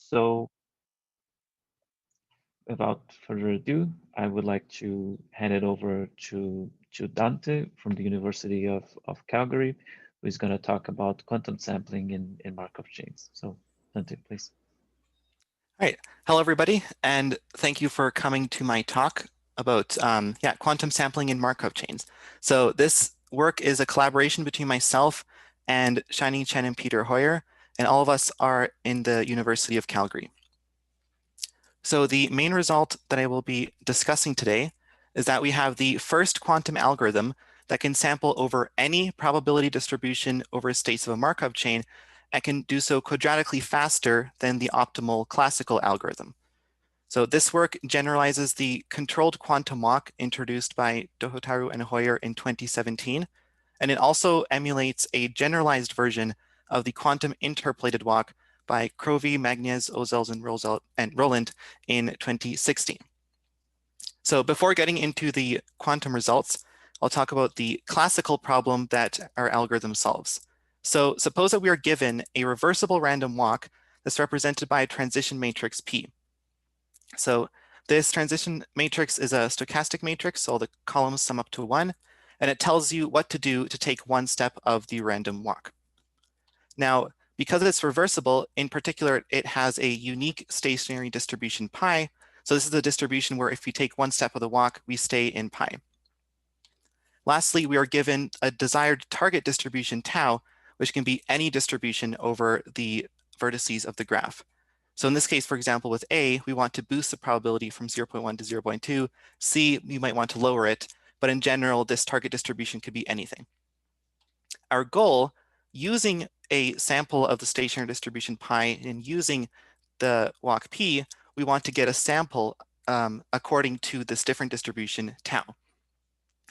So without further ado, I would like to hand it over to Dante from the University of Calgary, who is going to talk about quantum sampling in Markov chains. So Dante, please. All right. Hello, everybody, and thank you for coming to my talk about quantum sampling in Markov chains. So this work is a collaboration between myself and Xining, Chen, and Peter Høyer, and all of us are in the University of Calgary. So the main result that I will be discussing today is that we have the first quantum algorithm that can sample over any probability distribution over states of a Markov chain and can do so quadratically faster than the optimal classical algorithm. So this work generalizes the controlled quantum walk introduced by Dohotaru and Høyer in 2017, and it also emulates a generalized version of the quantum interpolated walk by Crovey, Magnez, Ozels, and Roland in 2016. So before getting into the quantum results, I'll talk about the classical problem that our algorithm solves. So suppose that we are given a reversible random walk that's represented by a transition matrix P. So this transition matrix is a stochastic matrix, so all the columns sum up to 1, and it tells you what to do to take one step of the random walk. Now, because it's reversible, in particular, it has a unique stationary distribution pi. So this is the distribution where if we take one step of the walk, we stay in pi. Lastly, we are given a desired target distribution tau, which can be any distribution over the vertices of the graph. So in this case, for example, with A, we want to boost the probability from 0.1 to 0.2. C, we might want to lower it, but in general, this target distribution could be anything. Our goal, using a sample of the stationary distribution pi and using the walk P, we want to get a sample according to this different distribution tau.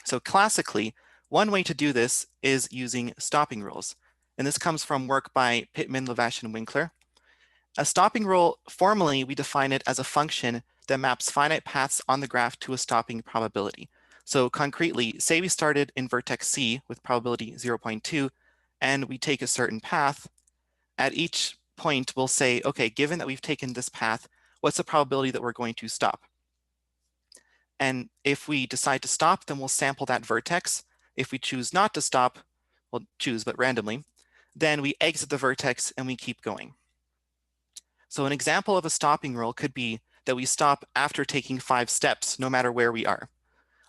So classically, one way to do this is using stopping rules. And this comes from work by Pittman, Lavash, and Winkler. A stopping rule, formally, we define it as a function that maps finite paths on the graph to a stopping probability. So concretely, say we started in vertex C with probability 0.2, and we take a certain path. At each point, we'll say, okay, given that we've taken this path, what's the probability that we're going to stop? And if we decide to stop, then we'll sample that vertex. If we choose not to stop, we'll choose, but randomly, then we exit the vertex and we keep going. So an example of a stopping rule could be that we stop after taking 5 steps, no matter where we are.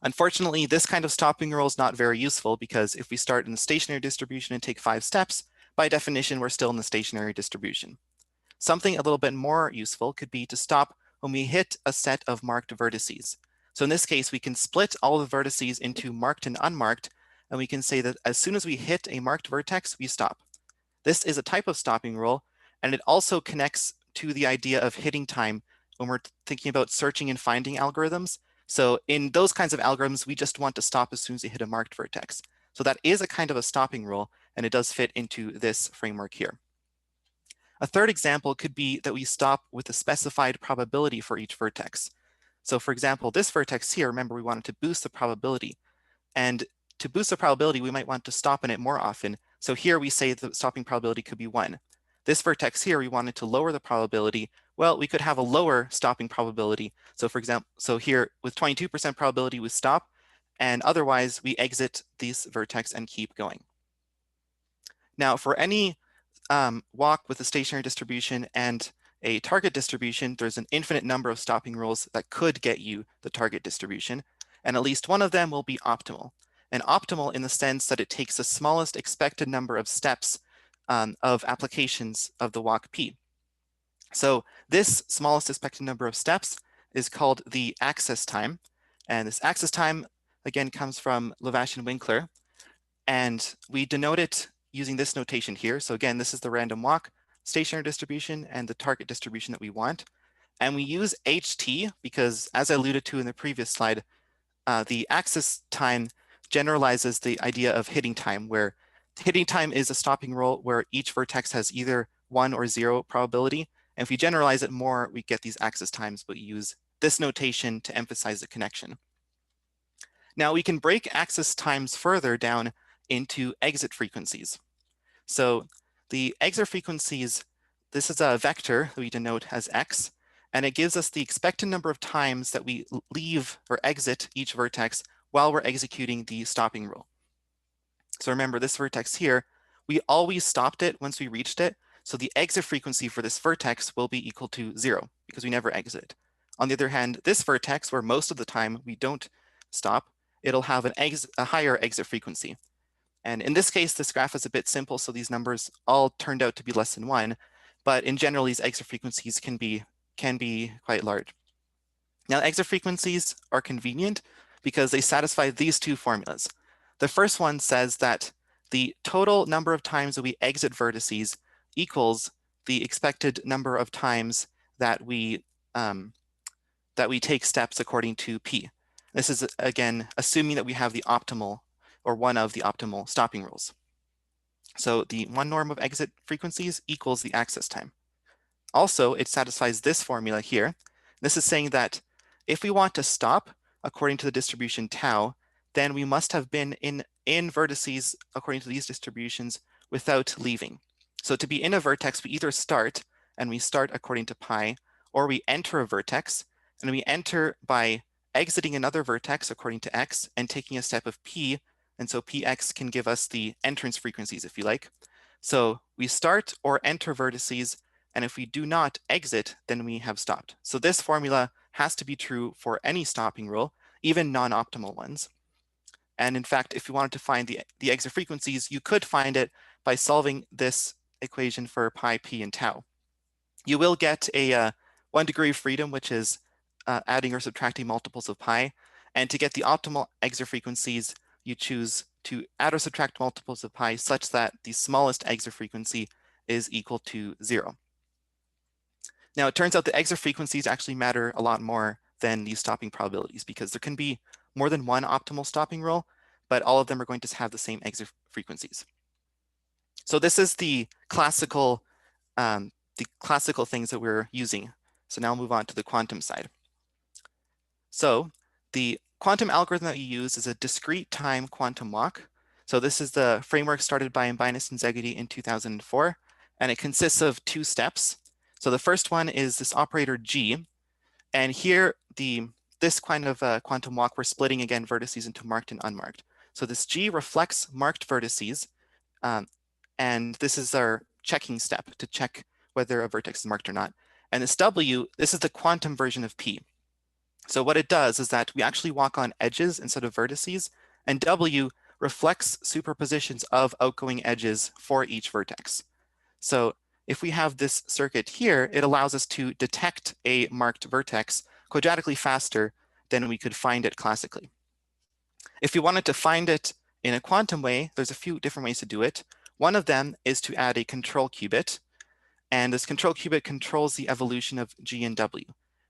Unfortunately, this kind of stopping rule is not very useful because if we start in the stationary distribution and take 5 steps, by definition, we're still in the stationary distribution. Something a little bit more useful could be to stop when we hit a set of marked vertices. So in this case, we can split all the vertices into marked and unmarked, and we can say that as soon as we hit a marked vertex, we stop. This is a type of stopping rule, and it also connects to the idea of hitting time when we're thinking about searching and finding algorithms. So in those kinds of algorithms, we just want to stop as soon as we hit a marked vertex. So that is a kind of a stopping rule, and it does fit into this framework here. A third example could be that we stop with a specified probability for each vertex. So for example, this vertex here, remember we wanted to boost the probability. And to boost the probability, we might want to stop in it more often. So here we say the stopping probability could be 1. This vertex here, we wanted to lower the probability. Well, we could have a lower stopping probability. So for example, so here with 22% probability, we stop, and otherwise we exit this vertex and keep going. Now for any walk with a stationary distribution and a target distribution, there's an infinite number of stopping rules that could get you the target distribution, and at least one of them will be optimal. And optimal in the sense that it takes the smallest expected number of steps of applications of the walk P. So this smallest expected number of steps is called the access time. And this access time, again, comes from Lavash and Winkler. And we denote it using this notation here. So again, this is the random walk, stationary distribution, and the target distribution that we want. And we use HT because, as I alluded to in the previous slide, the access time generalizes the idea of hitting time, where hitting time is a stopping rule where each vertex has either 1 or 0 probability. And if we generalize it more, we get these access times, but we use this notation to emphasize the connection. Now we can break access times further down into exit frequencies. So the exit frequencies, this is a vector that we denote as x, and it gives us the expected number of times that we leave or exit each vertex while we're executing the stopping rule. So remember, this vertex here, we always stopped it once we reached it. So the exit frequency for this vertex will be equal to 0 because we never exit. On the other hand, this vertex, where most of the time we don't stop, it'll have a higher exit frequency. And in this case, this graph is a bit simple, so these numbers all turned out to be less than 1. But in general, these exit frequencies can be quite large. Now, exit frequencies are convenient because they satisfy these two formulas. The first one says that the total number of times that we exit vertices equals the expected number of times that we take steps according to P. This is, again, assuming that we have the optimal or one of the optimal stopping rules. So the one norm of exit frequencies equals the access time. Also, it satisfies this formula here. This is saying that if we want to stop according to the distribution tau, then we must have been in vertices according to these distributions without leaving. So to be in a vertex, we either start, and we start according to pi, or we enter a vertex, and we enter by exiting another vertex according to x and taking a step of p, and so px can give us the entrance frequencies, if you like. So we start or enter vertices, and if we do not exit, then we have stopped. So this formula has to be true for any stopping rule, even non-optimal ones. And in fact, if you wanted to find the exit frequencies, you could find it by solving this equation for pi, p, and tau. You will get a 1 degree of freedom, which is adding or subtracting multiples of pi. And to get the optimal exit frequencies, you choose to add or subtract multiples of pi such that the smallest exit frequency is equal to 0. Now, it turns out the exit frequencies actually matter a lot more than these stopping probabilities because there can be more than one optimal stopping rule, but all of them are going to have the same exit frequencies. So this is the classical things that we're using. So now I'll move on to the quantum side. So the quantum algorithm that you use is a discrete time quantum walk. So this is the framework started by Mbinus and Zegedi in 2004, and it consists of 2 steps. So the first one is this operator G, and here this kind of quantum walk, we're splitting again vertices into marked and unmarked. So this G reflects marked vertices, and this is our checking step to check whether a vertex is marked or not. And this W, this is the quantum version of P. So what it does is that we actually walk on edges instead of vertices, and W reflects superpositions of outgoing edges for each vertex. So if we have this circuit here, it allows us to detect a marked vertex quadratically faster than we could find it classically. If we wanted to find it in a quantum way, there's a few different ways to do it. One of them is to add a control qubit, and this control qubit controls the evolution of G and W.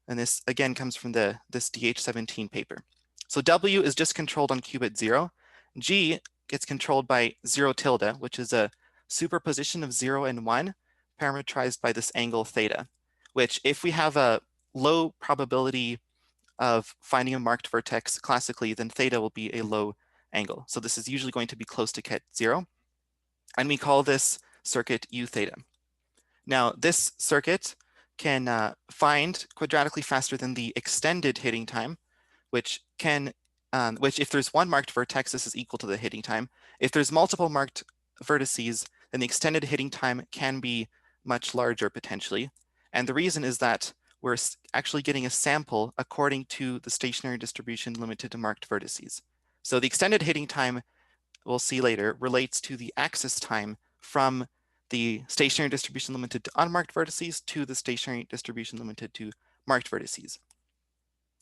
And this again comes from this DH17 paper. So W is just controlled on qubit 0. G gets controlled by 0 tilde, which is a superposition of 0 and 1 parameterized by this angle theta, which if we have a low probability of finding a marked vertex classically, then theta will be a low angle. So this is usually going to be close to ket 0. And we call this circuit U theta. Now this circuit can find quadratically faster than the extended hitting time, which if there's one marked vertex, this is equal to the hitting time. If there's multiple marked vertices, then the extended hitting time can be much larger potentially. And the reason is that we're actually getting a sample according to the stationary distribution limited to marked vertices. So the extended hitting time, we'll see later, relates to the access time from the stationary distribution limited to unmarked vertices to the stationary distribution limited to marked vertices.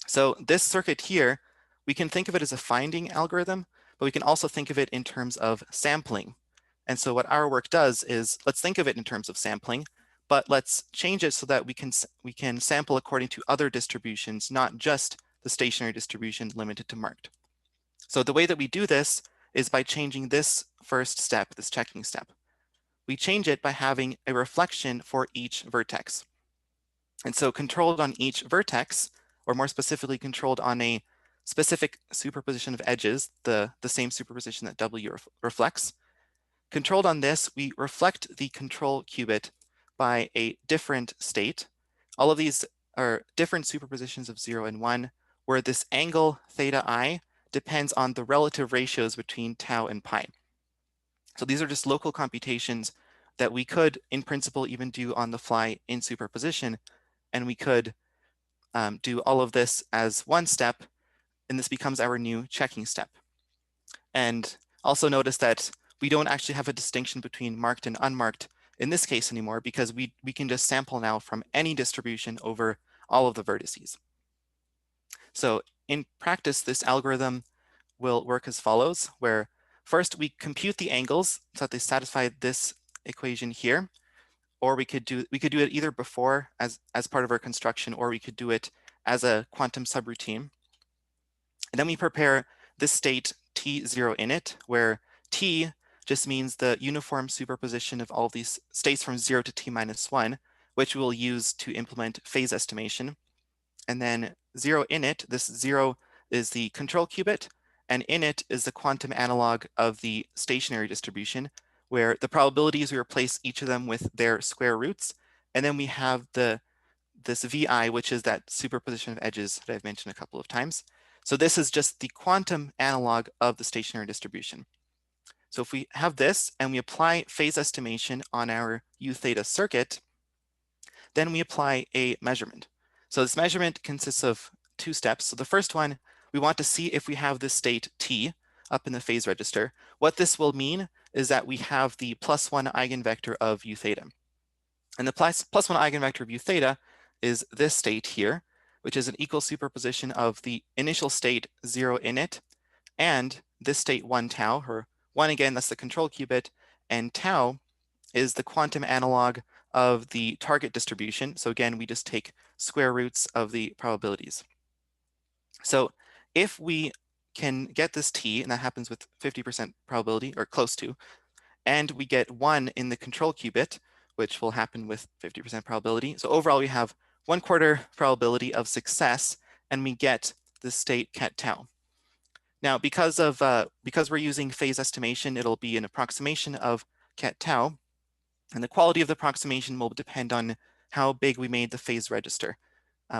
So this circuit here, we can think of it as a finding algorithm, but we can also think of it in terms of sampling. And so what our work does is, let's think of it in terms of sampling, but let's change it so that we can sample according to other distributions, not just the stationary distribution limited to marked. So the way that we do this is by changing this first step, this checking step. We change it by having a reflection for each vertex. And so controlled on each vertex, or more specifically controlled on a specific superposition of edges, the same superposition that W reflects. Controlled on this, we reflect the control qubit by a different state. All of these are different superpositions of 0 and 1, where this angle theta I depends on the relative ratios between tau and pi. So these are just local computations that we could, in principle, even do on the fly in superposition, and we could do all of this as one step, and this becomes our new checking step. And also notice that we don't actually have a distinction between marked and unmarked in this case anymore, because we can just sample now from any distribution over all of the vertices. So in practice, this algorithm will work as follows, where first we compute the angles so that they satisfy this equation here, or we could do it either before as part of our construction, or we could do it as a quantum subroutine. And then we prepare this state T0 init, where T just means the uniform superposition of all of these states from 0 to T minus 1, which we'll use to implement phase estimation. And then 0 init, this 0 is the control qubit, and init is the quantum analog of the stationary distribution, where the probabilities, we replace each of them with their square roots. And then we have this VI, which is that superposition of edges that I've mentioned a couple of times. So this is just the quantum analog of the stationary distribution. So if we have this and we apply phase estimation on our U theta circuit, then we apply a measurement. So this measurement consists of two steps. So the first one, we want to see if we have this state T up in the phase register. What this will mean is that we have the +1 eigenvector of U theta. And the +1 eigenvector of U theta is this state here, which is an equal superposition of the initial state 0 init and this state 1 tau, or 1 again, that's the control qubit, and tau is the quantum analog of the target distribution. So again, we just take square roots of the probabilities. So if we can get this T, and that happens with 50% probability, or close to, and we get 1 in the control qubit, which will happen with 50% probability. So overall, we have 1/4 probability of success, and we get the state ket tau. Now, because we're using phase estimation, it'll be an approximation of ket tau, and the quality of the approximation will depend on how big we made the phase register,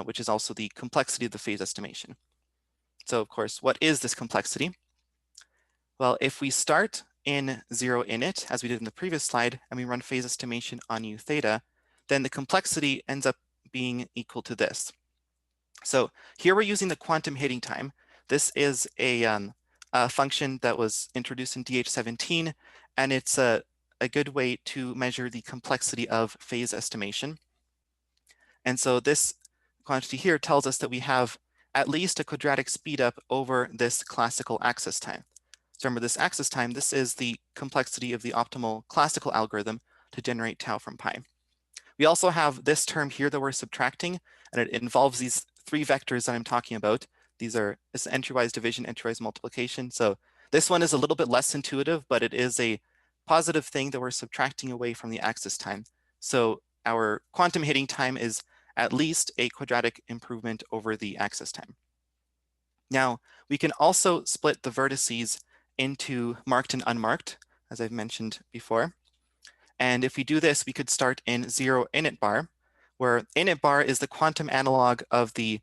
which is also the complexity of the phase estimation. So of course, what is this complexity? Well, if we start in 0 init, as we did in the previous slide, and we run phase estimation on U theta, then the complexity ends up being equal to this. So here we're using the quantum hitting time. This is a function that was introduced in DH17, and it's a good way to measure the complexity of phase estimation. And so this quantity here tells us that we have at least a quadratic speedup over this classical access time. So remember, this access time, this is the complexity of the optimal classical algorithm to generate tau from pi. We also have this term here that we're subtracting, and it involves these 3 vectors that I'm talking about. These are entry-wise division, entry-wise multiplication. So this one is a little bit less intuitive, but it is a positive thing that we're subtracting away from the access time. So our quantum hitting time is at least a quadratic improvement over the access time. Now, we can also split the vertices into marked and unmarked, as I've mentioned before. And if we do this, we could start in 0 init bar, where init bar is the quantum analog of the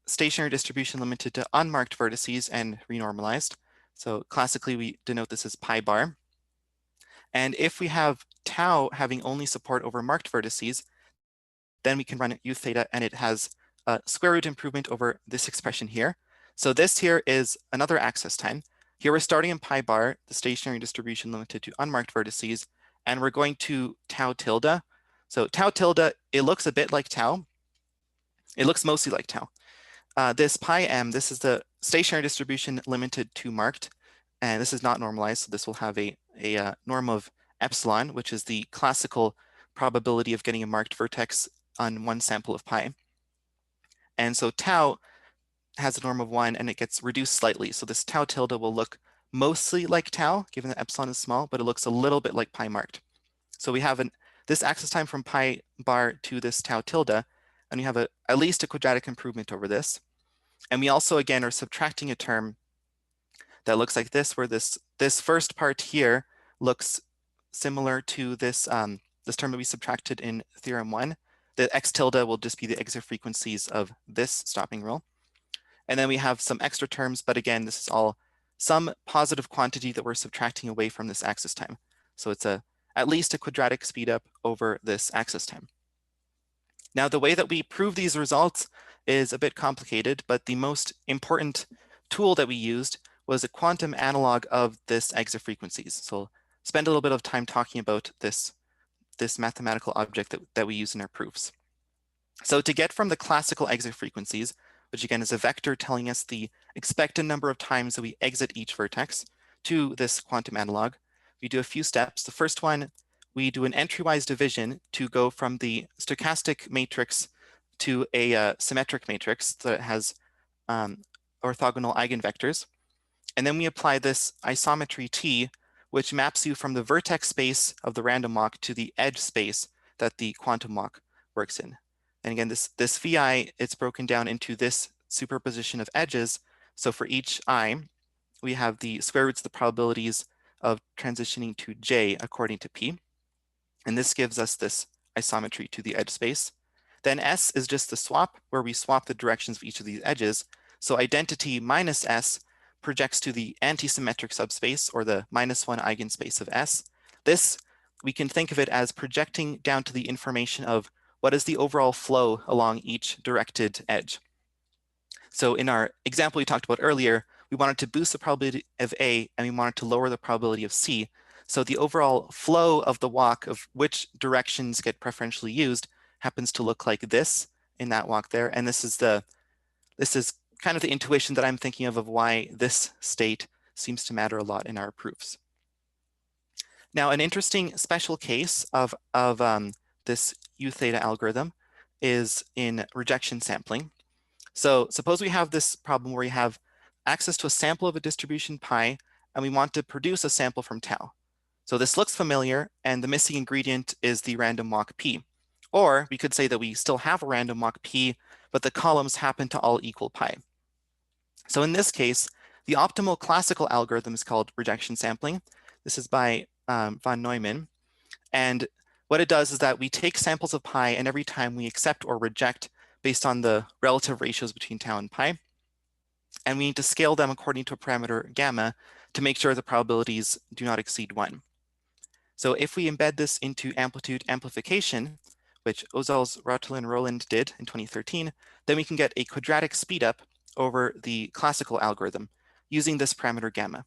stationary distribution limited to unmarked vertices and renormalized. So classically, we denote this as pi bar. And if we have tau having only support over marked vertices, then we can run U theta, and it has a square root improvement over this expression here. So this here is another access time. Here we're starting in pi bar, the stationary distribution limited to unmarked vertices, and we're going to tau tilde. So tau tilde, it looks a bit like tau. It looks mostly like tau. This pi m, this is the stationary distribution limited to marked, and this is not normalized, so this will have a norm of epsilon, which is the classical probability of getting a marked vertex on one sample of pi. And so tau has a norm of 1, and it gets reduced slightly. So this tau tilde will look mostly like tau, given that epsilon is small, but it looks a little bit like pi marked. So we have this access time from pi bar to this tau tilde, and we have at least a quadratic improvement over this. And we also, again, are subtracting a term that looks like this, where this first part here looks similar to this this term will be subtracted in theorem 1. The x tilde will just be the exit frequencies of this stopping rule. And then we have some extra terms, but again, this is all some positive quantity that we're subtracting away from this axis time. So it's at least a quadratic speedup over this axis time. Now, the way that we prove these results is a bit complicated, but the most important tool that we used was a quantum analog of this exit frequencies. So I'll spend a little bit of time talking about this mathematical object that we use in our proofs. So to get from the classical exit frequencies, which again is a vector telling us the expected number of times that we exit each vertex, to this quantum analog, we do a few steps. The first one, we do an entry-wise division to go from the stochastic matrix to a symmetric matrix that has orthogonal eigenvectors. And then we apply this isometry T, which maps you from the vertex space of the random walk to the edge space that the quantum walk works in. And again, this VI, it's broken down into this superposition of edges. So for each I, we have the square roots of the probabilities of transitioning to J according to P. And this gives us this isometry to the edge space. Then S is just the swap, where we swap the directions of each of these edges. So identity minus S projects to the anti-symmetric subspace, or the -1 eigenspace of S. This, we can think of it as projecting down to the information of what is the overall flow along each directed edge. So in our example we talked about earlier, we wanted to boost the probability of A and we wanted to lower the probability of C. So the overall flow of the walk of which directions get preferentially used happens to look like this in that walk there. And this is kind of the intuition that I'm thinking of why this state seems to matter a lot in our proofs. Now, an interesting special case of this U theta algorithm is in rejection sampling. So suppose we have this problem where we have access to a sample of a distribution pi, and we want to produce a sample from tau. So this looks familiar, and the missing ingredient is the random walk p. Or we could say that we still have a random walk p, but the columns happen to all equal pi. So in this case, the optimal classical algorithm is called rejection sampling. This is by von Neumann. And what it does is that we take samples of pi, and every time we accept or reject based on the relative ratios between tau and pi. And we need to scale them according to a parameter gamma to make sure the probabilities do not exceed 1. So if we embed this into amplitude amplification, which Ozals, Rottel, and Roland did in 2013, then we can get a quadratic speedup over the classical algorithm using this parameter gamma.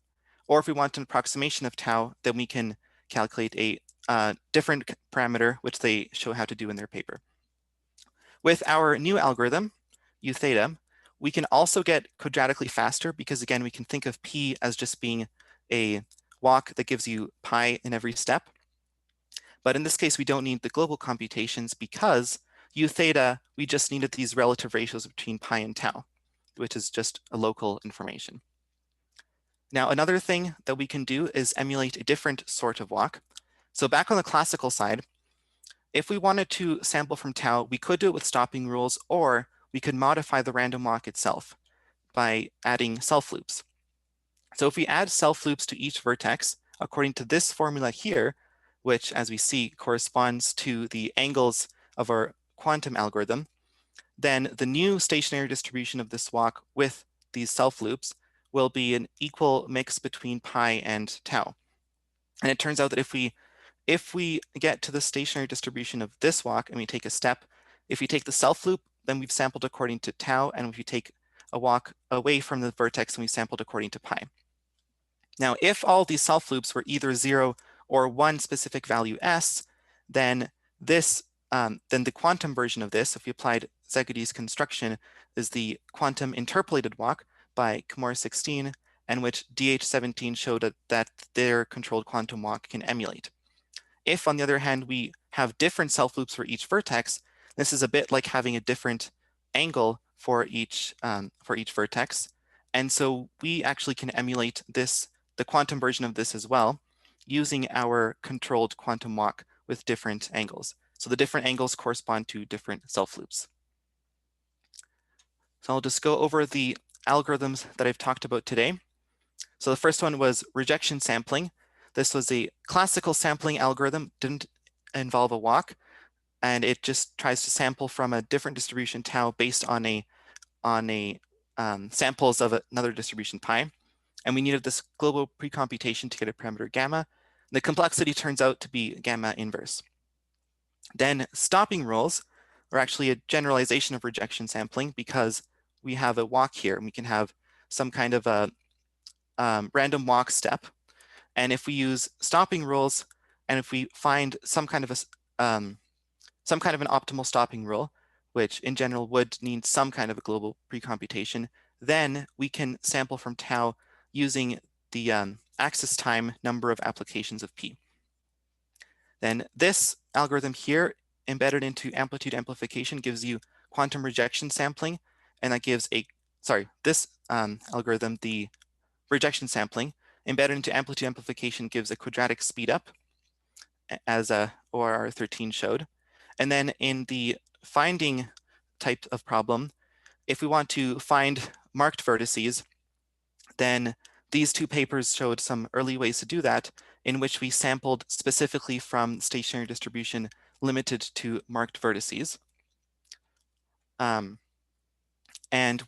Or if we want an approximation of tau, then we can calculate a different parameter, which they show how to do in their paper. With our new algorithm, U theta, we can also get quadratically faster because, again, we can think of P as just being a walk that gives you pi in every step. But in this case, we don't need the global computations because U theta, we just needed these relative ratios between pi and tau, which is just a local information. Now, another thing that we can do is emulate a different sort of walk. So back on the classical side, if we wanted to sample from tau, we could do it with stopping rules, or we could modify the random walk itself by adding self-loops. So if we add self-loops to each vertex, according to this formula here, which as we see corresponds to the angles of our quantum algorithm, then the new stationary distribution of this walk with these self-loops will be an equal mix between pi and tau. And it turns out that if we get to the stationary distribution of this walk and we take a step, if we take the self-loop, then we've sampled according to tau, and if we take a walk away from the vertex, then we sampled according to pi. Now, if all these self-loops were either 0 or one specific value s, then the quantum version of this, if we applied Zegady's construction, is the quantum interpolated walk by Kimura 16, and which DH17 showed that their controlled quantum walk can emulate. If, on the other hand, we have different self-loops for each vertex, this is a bit like having a different angle for each vertex. And so we actually can emulate this, the quantum version of this as well, using our controlled quantum walk with different angles. So the different angles correspond to different self-loops. So I'll just go over the algorithms that I've talked about today. So the first one was rejection sampling. This was a classical sampling algorithm, didn't involve a walk, and it just tries to sample from a different distribution tau based on samples of another distribution pi. And we needed this global precomputation to get a parameter gamma. The complexity turns out to be gamma inverse. Then stopping rules are actually a generalization of rejection sampling, because we have a walk here and we can have some kind of a random walk step. And if we use stopping rules, and if we find some kind of an optimal stopping rule, which in general would need some kind of a global precomputation, then we can sample from tau using the axis time number of applications of p. Then this algorithm here, embedded into amplitude amplification, gives you quantum rejection sampling, and that gives this algorithm, the rejection sampling, embedded into amplitude amplification, gives a quadratic speedup, as ORR 13 showed. And then in the finding type of problem, if we want to find marked vertices, then these two papers showed some early ways to do that, in which we sampled specifically from stationary distribution limited to marked vertices. And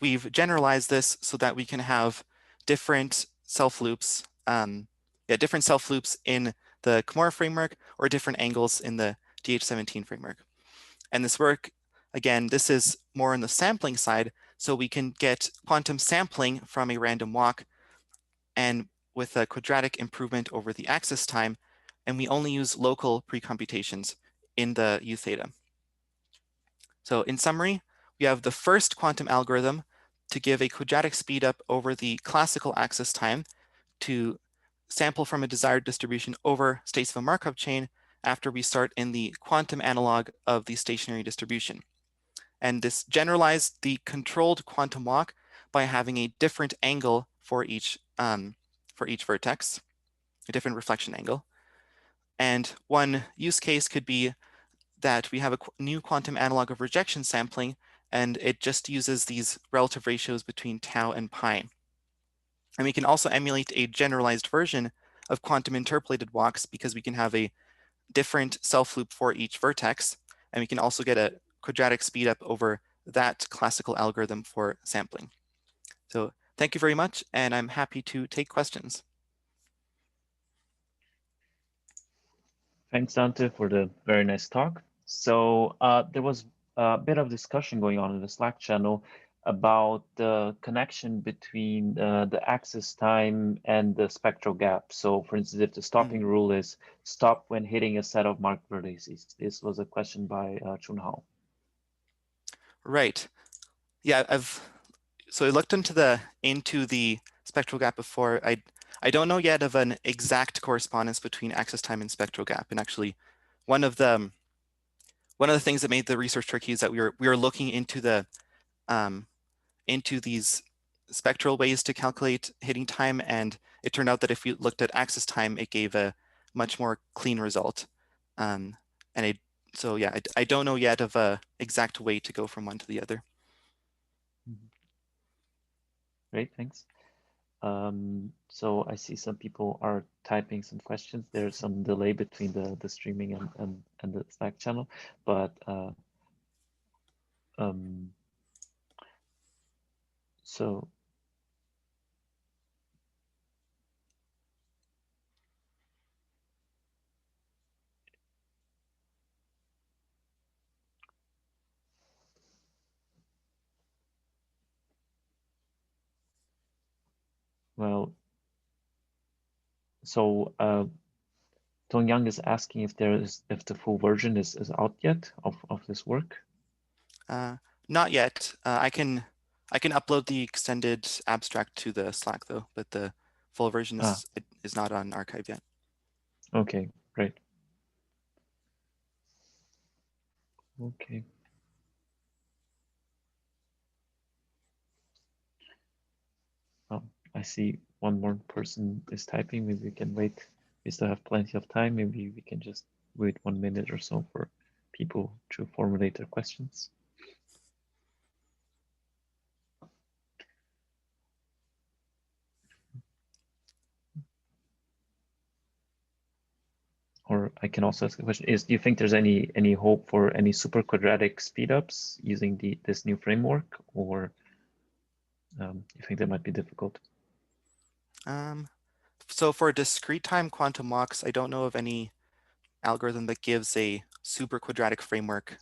we've generalized this so that we can have different self-loops, different self-loops in the Kimura framework, or different angles in the DH17 framework. And this work, again, this is more on the sampling side, so we can get quantum sampling from a random walk, and with a quadratic improvement over the axis time, and we only use local precomputations in the U theta. So in summary, we have the first quantum algorithm to give a quadratic speedup over the classical axis time to sample from a desired distribution over states of a Markov chain after we start in the quantum analog of the stationary distribution. And this generalized the controlled quantum walk by having a different angle for each vertex, a different reflection angle. And one use case could be that we have a new quantum analog of rejection sampling, and it just uses these relative ratios between tau and pi. And we can also emulate a generalized version of quantum interpolated walks, because we can have a different self-loop for each vertex, and we can also get a quadratic speedup over that classical algorithm for sampling. So thank you very much, and I'm happy to take questions. Thanks, Dante, for the very nice talk. So there was a bit of discussion going on in the Slack channel about the connection between the axis time and the spectral gap. So for instance, if the stopping rule is stop when hitting a set of marked vertices. This was a question by Chun Hao. Right. Yeah, so I looked into the spectral gap before. I don't know yet of an exact correspondence between axis time and spectral gap. And actually, one of the things that made the research tricky is that we were looking into these spectral ways to calculate hitting time, and it turned out that if you looked at axis time, it gave a much more clean result. So yeah, I don't know yet of a exact way to go from one to the other. Great, thanks. So I see some people are typing some questions. There's some delay between the streaming and the Slack channel, but so well, so Tong Yang is asking if the full version is out yet of this work. Not yet. I can upload the extended abstract to the Slack though, but the full version is not on archive yet. Okay, great. Okay. I see one more person is typing. Maybe we can wait. We still have plenty of time. Maybe we can just wait 1 minute or so for people to formulate their questions. or I can also ask a question, is do you think there's any hope for any super quadratic speedups using this new framework, or you think that might be difficult? So for discrete time quantum walks, I don't know of any algorithm that gives a super quadratic framework.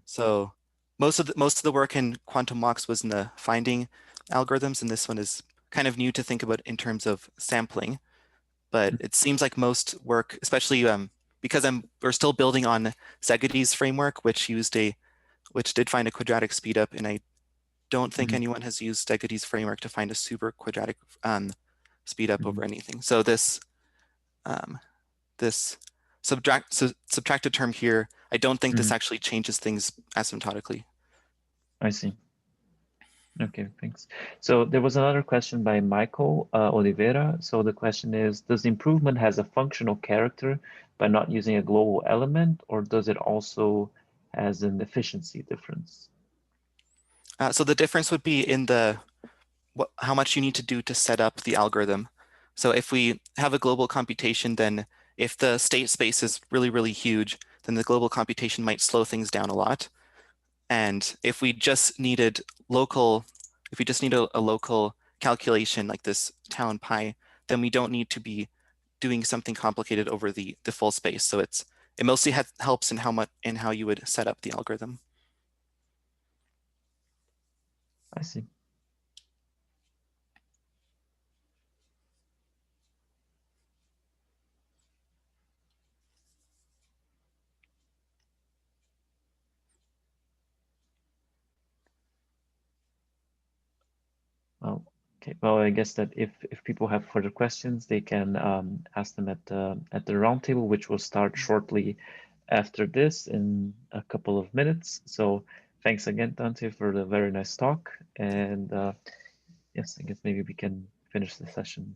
So most of the work in quantum walks was in the finding algorithms, and this one is kind of new to think about in terms of sampling. But it seems like most work, especially because we're still building on Zegady's framework, which did find a quadratic speedup, and I don't think anyone has used Zegady's framework to find a super quadratic speedup over anything. So this subtracted term here, I don't think this actually changes things asymptotically. I see. Okay, thanks. So there was another question by Michael Oliveira. So the question is, does the improvement has a functional character by not using a global element, or does it also has an efficiency difference? So the difference would be in how much you need to do to set up the algorithm. So if we have a global computation, then if the state space is really, really huge, then the global computation might slow things down a lot. And if we just needed a local calculation like this tau and pi, then we don't need to be doing something complicated over the full space. So it mostly helps in how you would set up the algorithm. I see. Well, okay. Well, I guess that if people have further questions, they can ask them at the roundtable, which will start shortly after this in a couple of minutes. So thanks again, Dante, for the very nice talk. And yes, I guess maybe we can finish the session